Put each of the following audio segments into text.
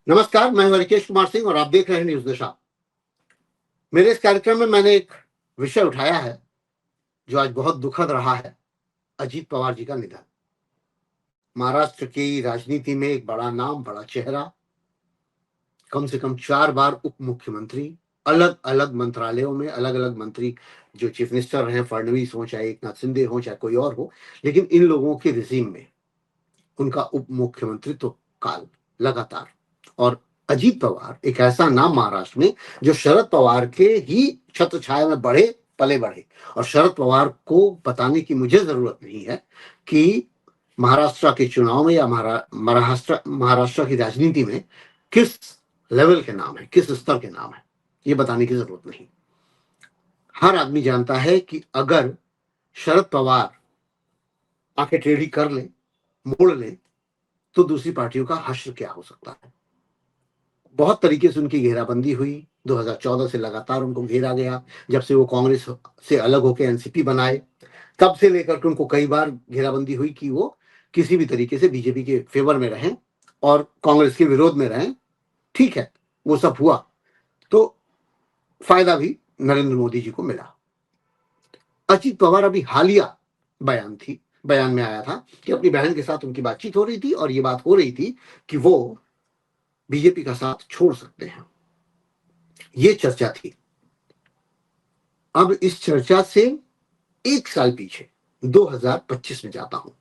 नमस्कार, मैं हूं रिकेश कुमार सिंह और आप देख रहे हैं न्यूज दिशा। मेरे इस कार्यक्रम में मैंने एक विषय उठाया है जो आज बहुत दुखद रहा है। अजीत पवार जी का निधन। महाराष्ट्र की राजनीति में एक बड़ा नाम, बड़ा चेहरा, कम से कम 4 बार उप मुख्यमंत्री, अलग अलग मंत्रालयों में अलग अलग मंत्री जो चीफ मिनिस्टर रहे, फडणवीस हो, चाहे एकनाथ शिंदे हो, चाहे कोई और हो, लेकिन इन लोगों के रिजीम में उनका उप मुख्यमंत्रित्व काल लगातार। और अजीत पवार एक ऐसा नाम महाराष्ट्र में जो शरद पवार के ही छत्र छाया में बढ़े, पले बढ़े। और शरद पवार को बताने की मुझे जरूरत नहीं है कि महाराष्ट्र के चुनाव में या महाराष्ट्र की राजनीति में किस लेवल के नाम है, किस स्तर के नाम है, ये बताने की जरूरत नहीं। हर आदमी जानता है कि अगर शरद पवार आंखें टेढ़ी कर ले, मोड़ ले, तो दूसरी पार्टियों का हश्र क्या हो सकता है। बहुत तरीके से उनकी घेराबंदी हुई। 2014 से लगातार उनको घेरा गया। जब से वो कांग्रेस से अलग होकर एनसीपी बनाए, तब से लेकर के उनको कई बार घेराबंदी हुई कि वो किसी भी तरीके से बीजेपी के फेवर में रहें और कांग्रेस के विरोध में रहें। ठीक है, वो सब हुआ तो फायदा भी नरेंद्र मोदी जी को मिला। अजीत पवार अभी हालिया बयान में आया था कि अपनी बहन के साथ उनकी बातचीत हो रही थी और ये बात हो रही थी कि वो बीजेपी का साथ छोड़ सकते हैं। ये चर्चा थी। अब इस चर्चा से 1 साल पीछे 2025 में जाता हूं।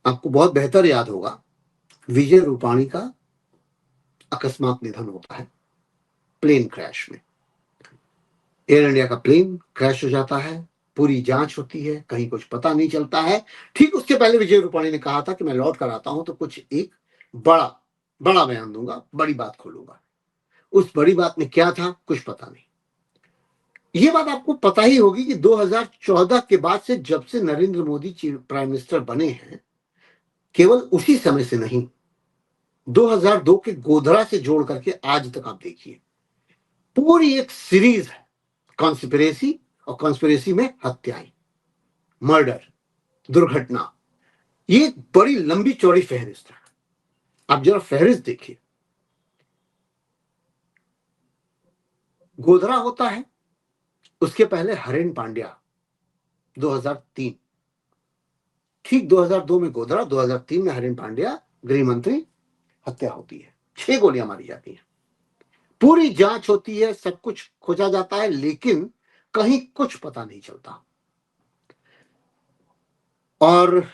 आपको बहुत बेहतर याद होगा, विजय रूपाणी का अकस्मात निधन होता है प्लेन क्रैश में। एयर इंडिया का प्लेन क्रैश हो जाता है, पूरी जांच होती है, कहीं कुछ पता नहीं चलता है। ठीक उसके पहले विजय रूपाणी ने कहा था कि मैं लौट कर आता हूं तो कुछ एक बड़ा बड़ा बयान दूंगा, बड़ी बात खोलूंगा। उस बड़ी बात में क्या था, कुछ पता नहीं। ये बात आपको पता ही होगी कि 2014 के बाद से, जब से नरेंद्र मोदी प्राइम मिनिस्टर बने हैं, केवल उसी समय से नहीं, 2002 के गोधरा से जोड़ करके आज तक आप देखिए, पूरी एक सीरीज है कॉन्स्पिरेसी, और कॉन्स्पिरेसी में हत्याएं, मर्डर, दुर्घटना। ये एक बड़ी लंबी चौड़ी फहरिस्त है। आप जरा फहरिस्त देखिए। गोधरा होता है, उसके पहले हरेन पांड्या 2003, ठीक 2002 में गोधरा, 2003 में हरेन पांड्या गृह मंत्री, हत्या होती है, 6 गोलियां मारी जाती हैं। पूरी जांच होती है, सब कुछ खोजा जाता है, लेकिन कहीं कुछ पता नहीं चलता और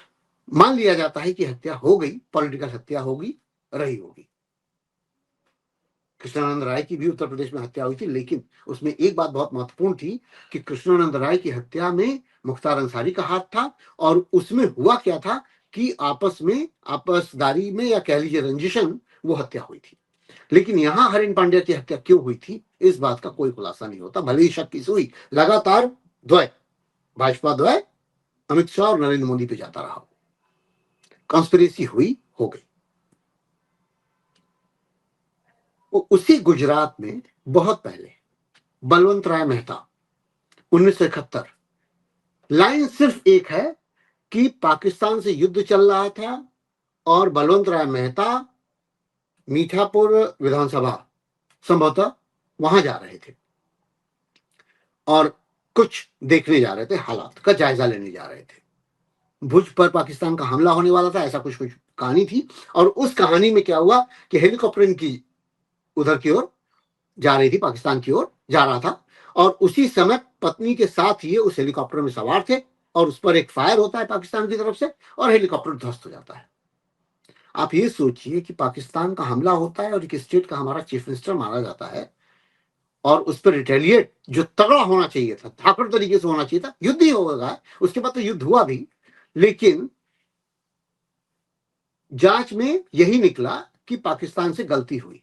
मान लिया जाता है कि हत्या हो गई, पॉलिटिकल हत्या होगी, रही होगी। कृष्णानंद राय की भी उत्तर प्रदेश में हत्या हुई थी, लेकिन उसमें एक बात बहुत महत्वपूर्ण थी कि कृष्णानंद राय की हत्या में मुख्तार अंसारी का हाथ था। और उसमें हुआ क्या था कि आपसदारी में या कह लीजिए रंजिशन, वो हत्या हुई थी। लेकिन यहां हरेन पांड्या की हत्या क्यों हुई थी, इस बात का कोई खुलासा नहीं होता। भले ही शक की सुई लगातार भाजपा द्वय अमित शाह और नरेंद्र मोदी पे जाता रहा। कॉन्स्पिरेसी हुई, हो गई। उसी गुजरात में बहुत पहले बलवंत राय मेहता, 1971, लाइन सिर्फ एक है कि पाकिस्तान से युद्ध चल रहा था और बलवंत राय मेहता मीठापुर विधानसभा संभवतः वहां जा रहे थे और कुछ देखने जा रहे थे, हालात का जायजा लेने जा रहे थे। भुज पर पाकिस्तान का हमला होने वाला था, ऐसा कुछ कुछ कहानी थी। और उस कहानी में क्या हुआ कि हेलीकॉप्टर इनकी उधर की ओर जा रही थी, पाकिस्तान की ओर जा रहा था, और उसी समय पत्नी के साथ ये उस हेलीकॉप्टर में सवार थे और उस पर एक फायर होता है पाकिस्तान की तरफ से और हेलीकॉप्टर ध्वस्त हो जाता है। आप ये सोचिए कि पाकिस्तान का हमला होता है और एक स्टेट का हमारा चीफ मिनिस्टर मारा जाता है और उस पर रिटेलिएट जो तगड़ा होना चाहिए था, धाकड़ तरीके से होना चाहिए था, युद्ध ही होगा। उसके बाद तो युद्ध हुआ भी, लेकिन जांच में यही निकला कि पाकिस्तान से गलती हुई।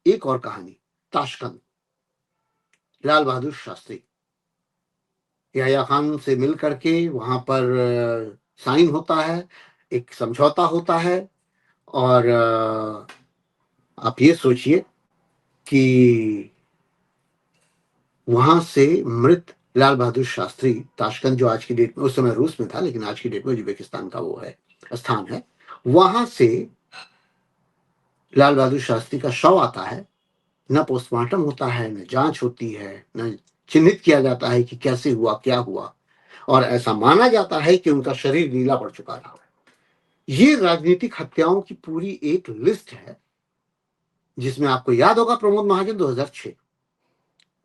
एक और कहानी, ताशकंद, लाल बहादुर शास्त्री याह्या खान से मिल करके वहां पर साइन होता है, एक समझौता होता है। और आप ये सोचिए कि वहां से मृत लाल बहादुर शास्त्री, ताशकंद जो आज की डेट में, उस समय रूस में था लेकिन आज की डेट में उज्बेकिस्तान का वो है, स्थान है, वहां से लाल बहादुर शास्त्री का शव आता है, न पोस्टमार्टम होता है, न जांच होती है, न चिन्हित किया जाता है कि कैसे हुआ, क्या हुआ, और ऐसा माना जाता है कि उनका शरीर नीला पड़ चुका था। ये राजनीतिक हत्याओं की पूरी एक लिस्ट है, जिसमें आपको याद होगा प्रमोद महाजन 2006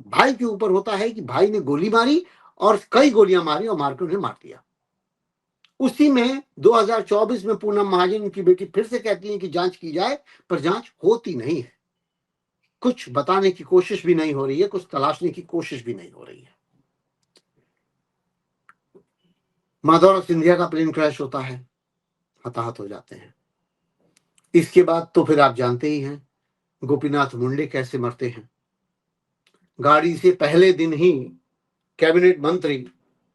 भाई के ऊपर होता है कि भाई ने गोली मारी और कई गोलियां मारी और मार के उन्हें मार दिया। उसी में 2024 में पूनम महाजन उनकी बेटी फिर से कहती है कि जांच की जाए, पर जांच होती नहीं है। कुछ बताने की कोशिश भी नहीं हो रही है, कुछ तलाशने की कोशिश भी नहीं हो रही है। माधवराव सिंधिया का प्लेन क्रैश होता है, हताहत हो जाते हैं। इसके बाद तो फिर आप जानते ही हैं गोपीनाथ मुंडे कैसे मरते हैं। गाड़ी से पहले दिन ही कैबिनेट मंत्री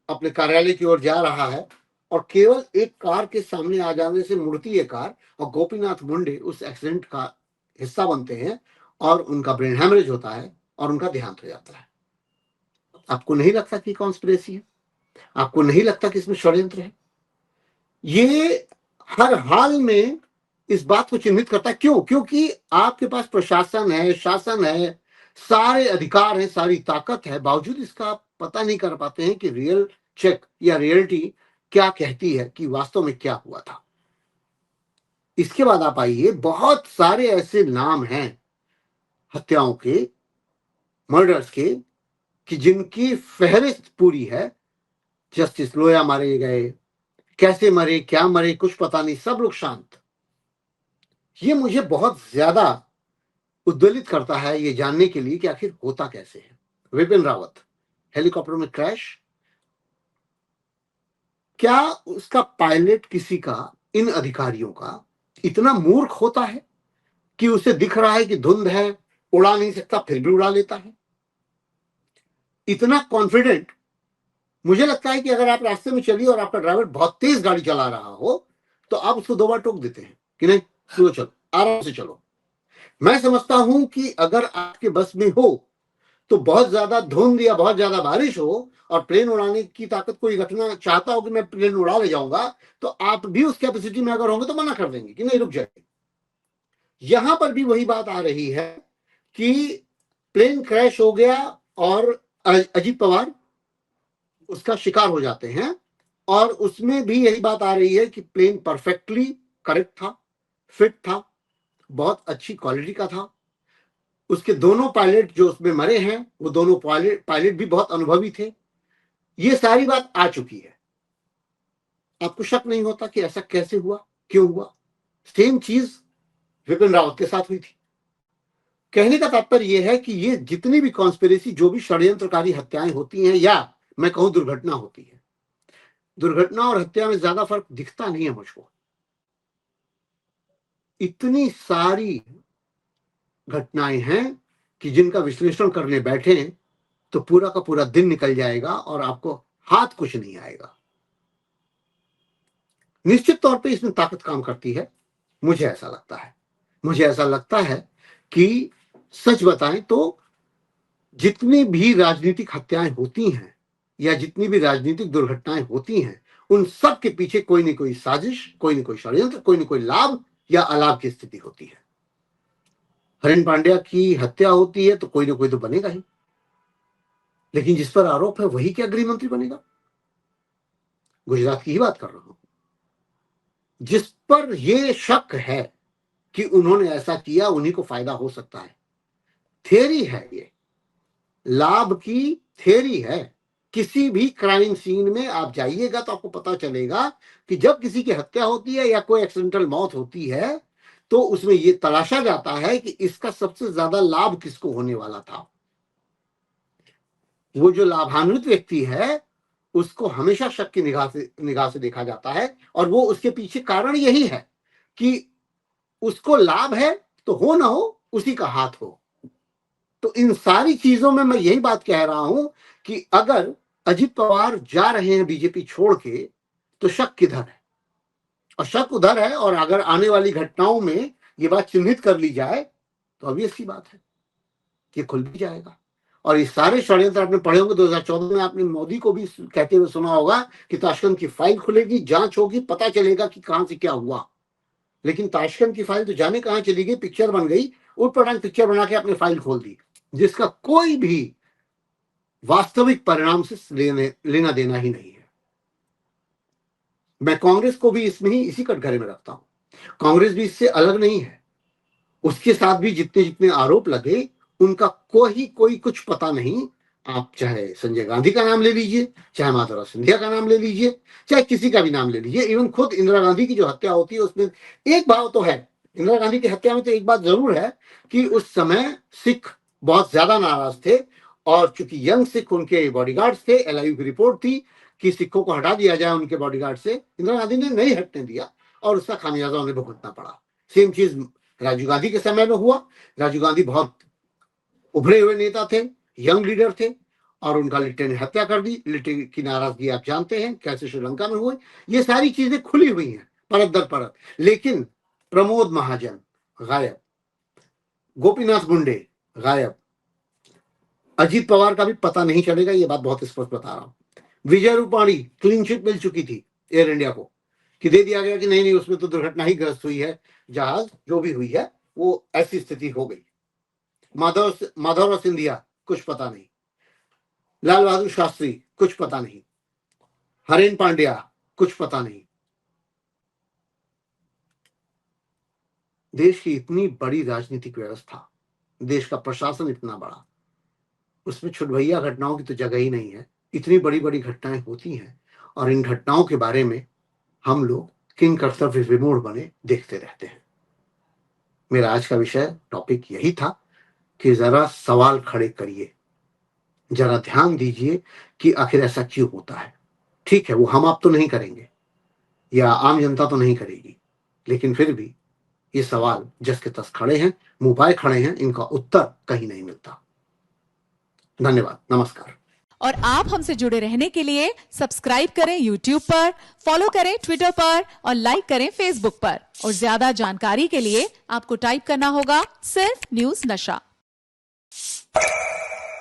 अपने कार्यालय की ओर जा रहा है और केवल एक कार के सामने आ जाने से मुड़ती है कार, और गोपीनाथ मुंडे उस एक्सीडेंट का हिस्सा बनते हैं और उनका ब्रेन हैमरेज होता है और उनका देहांत हो जाता है। आपको नहीं लगता कि कॉन्स्पिरेसी है? आपको नहीं लगता कि इसमें षड्यंत्र है? ये हर हाल में इस बात को चिन्हित करता है। क्यों? क्योंकि आपके पास प्रशासन है, शासन है, सारे अधिकार है, सारी ताकत है, बावजूद इसका आप पता नहीं कर पाते हैं कि रियल चेक या रियलिटी क्या कहती है कि वास्तव में क्या हुआ था। इसके बाद आप आइए, बहुत सारे ऐसे नाम हैं हत्याओं के, मर्डर्स के, कि जिनकी फहरिस्त पूरी है। जस्टिस लोया मारे गए, कैसे मरे, क्या मरे, कुछ पता नहीं, सब लोग शांत। ये मुझे बहुत ज्यादा उद्वेलित करता है ये जानने के लिए कि आखिर होता कैसे है। विपिन रावत हेलीकॉप्टर में क्रैश, क्या उसका पायलट किसी का, इन अधिकारियों का इतना मूर्ख होता है कि उसे दिख रहा है कि धुंध है, उड़ा नहीं सकता, फिर भी उड़ा लेता है? इतना कॉन्फिडेंट। मुझे लगता है कि अगर आप रास्ते में चलिए और आपका ड्राइवर बहुत तेज गाड़ी चला रहा हो तो आप उसको 2 बार टोक देते हैं कि नहीं, स्लो चलो, आराम से चलो। मैं समझता हूं कि अगर आपके बस में हो तो बहुत ज्यादा धुंध या बहुत ज्यादा बारिश हो और प्लेन उड़ाने की ताकत कोई रखना चाहता हो कि मैं प्लेन उड़ा ले जाऊंगा, तो आप भी उस कैपेसिटी में अगर होंगे तो मना कर देंगे कि नहीं, रुक जाए। यहां पर भी वही बात आ रही है कि प्लेन क्रैश हो गया और अजीत पवार उसका शिकार हो जाते हैं, और उसमें भी यही बात आ रही है कि प्लेन परफेक्टली करेक्ट था, फिट था, बहुत अच्छी क्वालिटी का था। उसके दोनों पायलट जो उसमें मरे हैं वो दोनों पायलट भी बहुत अनुभवी थे। ये सारी बात आ चुकी है। आपको शक नहीं होता कि ऐसा कैसे हुआ, क्यों हुआ? सेम चीज विपिन रावत के साथ हुई थी। कहने का तात्पर्य यह है कि ये जितनी भी कॉन्स्पिरेसी, जो भी षड्यंत्रकारी हत्याएं होती हैं, या मैं कहूं दुर्घटना होती है, दुर्घटना और हत्या में ज्यादा फर्क दिखता नहीं है मुझको। इतनी सारी घटनाएं हैं कि जिनका विश्लेषण करने बैठे तो पूरा का पूरा दिन निकल जाएगा और आपको हाथ कुछ नहीं आएगा। निश्चित तौर पे इसमें ताकत काम करती है, मुझे ऐसा लगता है। मुझे ऐसा लगता है कि सच बताएं तो जितनी भी राजनीतिक हत्याएं होती हैं या जितनी भी राजनीतिक दुर्घटनाएं होती हैं, उन सब के पीछे कोई न कोई साजिश, कोई न कोई षड्यंत्र, कोई न कोई लाभ या अलाभ की स्थिति होती है। हरेन पांड्या की हत्या होती है तो कोई ना कोई तो बनेगा ही, लेकिन जिस पर आरोप है वही क्या गृह मंत्री बनेगा? गुजरात की ही बात कर रहा हूं। जिस पर यह शक है कि उन्होंने ऐसा किया, उन्हीं को फायदा हो सकता है। थ्योरी है, ये लाभ की थ्योरी है। किसी भी क्राइम सीन में आप जाइएगा तो आपको पता चलेगा कि जब किसी की हत्या होती है या कोई एक्सीडेंटल मौत होती है तो उसमें यह तलाशा जाता है कि इसका सबसे ज्यादा लाभ किसको होने वाला था। वो जो लाभान्वित व्यक्ति है उसको हमेशा शक की निगाह से देखा जाता है, और वो उसके पीछे कारण यही है कि उसको लाभ है तो हो ना हो उसी का हाथ हो। तो इन सारी चीजों में मैं यही बात कह रहा हूं कि अगर अजित पवार जा रहे हैं बीजेपी छोड़ के तो शक किधर है? और शक उधर है, और अगर आने वाली घटनाओं में ये बात चिन्हित कर ली जाए तो ऑब्वियस सी बात है कि खुल भी जाएगा। और ये सारे षड्यंत्र आपने पढ़े होंगे। 2014 में आपने मोदी को भी कहते हुए सुना होगा कि ताशकंद की फाइल खुलेगी, जांच होगी, पता चलेगा कि कहां से क्या हुआ। लेकिन ताशकंद की फाइल तो जाने कहां चली गई, पिक्चर बन गई, उटपटांग पिक्चर बना के अपनी फाइल खोल दी, जिसका कोई भी वास्तविक परिणाम से लेना देना ही नहीं है। मैं कांग्रेस को भी इसमें ही इसी कटघरे में रखता हूं। कांग्रेस भी इससे अलग नहीं है। उसके साथ भी जितने जितने आरोप लगे उनका कोई कुछ पता नहीं। आप चाहे संजय गांधी का नाम ले लीजिए, चाहे माधवराव सिंधिया का नाम ले लीजिए, चाहे किसी का भी नाम ले लीजिए, इवन खुद इंदिरा गांधी की जो हत्या होती है उसमें एक भाव तो है, इंदिरा गांधी की हत्या में तो एक बात जरूर है कि उस समय सिख बहुत ज्यादा नाराज थे, और चूंकि यंग सिख उनके बॉडीगार्ड थे, एलआईयू की रिपोर्ट थी कि सिखों को हटा दिया जाए उनके बॉडीगार्ड से, इंदिरा गांधी ने नहीं हटने दिया और उसका खामियाजा उन्हें भुगतना पड़ा। सेम चीज राजीव गांधी के समय में हुआ। राजीव गांधी बहुत उभरे हुए नेता थे, यंग लीडर थे, और उनका लिट्टे ने हत्या कर दी। लिट्टे की नाराजगी आप जानते हैं कैसे श्रीलंका में हुई। ये सारी चीजें खुली हुई हैं परत दर परत। लेकिन प्रमोद महाजन गायब, गोपीनाथ मुंडे गायब, अजीत पवार का भी पता नहीं चलेगा, ये बात बहुत स्पष्ट बता रहा हूं। विजय रूपाणी क्लीन चिट मिल चुकी थी एयर इंडिया को, कि दे दिया गया कि नहीं नहीं उसमें तो दुर्घटना ही ग्रस्त हुई है, जहाज जो भी हुई है वो ऐसी स्थिति हो गई। माधवराव सिंधिया कुछ पता नहीं, लाल बहादुर शास्त्री कुछ पता नहीं, हरेन पांड्या कुछ पता नहीं। देश की इतनी बड़ी राजनीतिक व्यवस्था, देश का प्रशासन इतना बड़ा, उसमें छुटभैया घटनाओं की तो जगह ही नहीं है। इतनी बड़ी बड़ी घटनाएं होती हैं और इन घटनाओं के बारे में हम लोग किन कर्तव्य विमूढ़ बने देखते रहते हैं। मेरा आज का विषय टॉपिक यही था कि जरा सवाल खड़े करिए, जरा ध्यान दीजिए कि आखिर ऐसा क्यों होता है। ठीक है, वो हम आप तो नहीं करेंगे या आम जनता तो नहीं करेगी, लेकिन फिर भी ये सवाल जस के तस खड़े हैं, मुंह पाए खड़े हैं, इनका उत्तर कहीं नहीं मिलता। धन्यवाद, नमस्कार। और आप हमसे जुड़े रहने के लिए सब्सक्राइब करें YouTube पर, फॉलो करें Twitter पर और लाइक करें Facebook पर। और ज्यादा जानकारी के लिए आपको टाइप करना होगा सिर्फ न्यूज नशा।